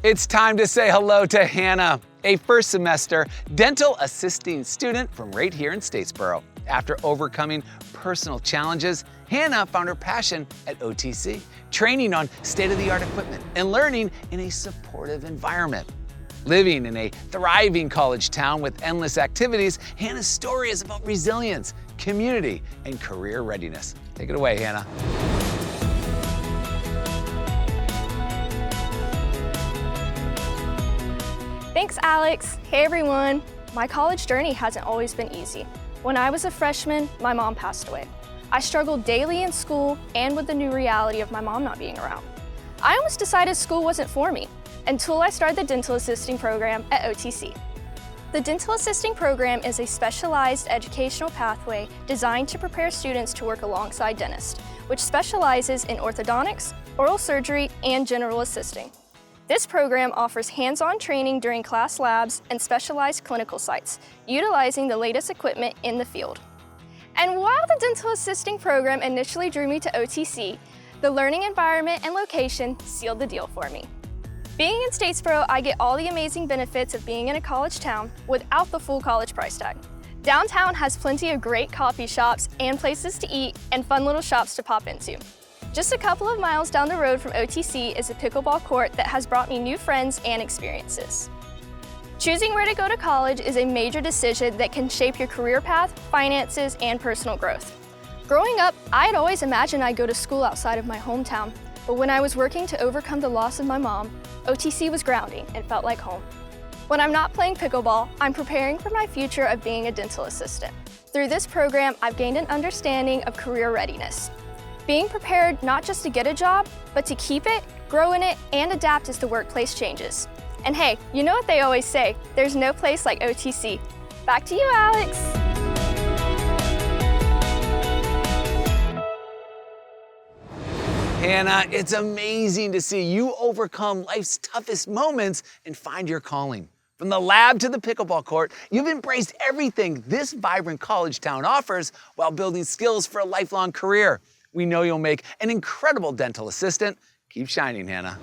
It's time to say hello to Hannah, a first semester dental assisting student from right here in Statesboro. After overcoming personal challenges, Hannah found her passion at OTC, training on state-of-the-art equipment and learning in a supportive environment. Living in a thriving college town with endless activities, Hannah's story is about resilience, community, and career readiness. Take it away, Hannah. Thanks, Alex. Hey, everyone. My college journey hasn't always been easy. When I was a freshman, my mom passed away. I struggled daily in school and with the new reality of my mom not being around. I almost decided school wasn't for me until I started the dental assisting program at OTC. The dental assisting program is a specialized educational pathway designed to prepare students to work alongside dentists, which specializes in orthodontics, oral surgery, and general assisting. This program offers hands-on training during class labs and specialized clinical sites, utilizing the latest equipment in the field. And while the dental assisting program initially drew me to OTC, the learning environment and location sealed the deal for me. Being in Statesboro, I get all the amazing benefits of being in a college town without the full college price tag. Downtown has plenty of great coffee shops and places to eat and fun little shops to pop into. Just a couple of miles down the road from OTC is a pickleball court that has brought me new friends and experiences. Choosing where to go to college is a major decision that can shape your career path, finances, and personal growth. Growing up, I'd always imagined I'd go to school outside of my hometown, but when I was working to overcome the loss of my mom, OTC was grounding and felt like home. When I'm not playing pickleball, I'm preparing for my future of being a dental assistant. Through this program, I've gained an understanding of career readiness. Being prepared not just to get a job, but to keep it, grow in it, and adapt as the workplace changes. And hey, you know what they always say, there's no place like OTC. Back to you, Alex. Hannah, it's amazing to see you overcome life's toughest moments and find your calling. From the lab to the pickleball court, you've embraced everything this vibrant college town offers while building skills for a lifelong career. We know you'll make an incredible dental assistant. Keep shining, Hannah.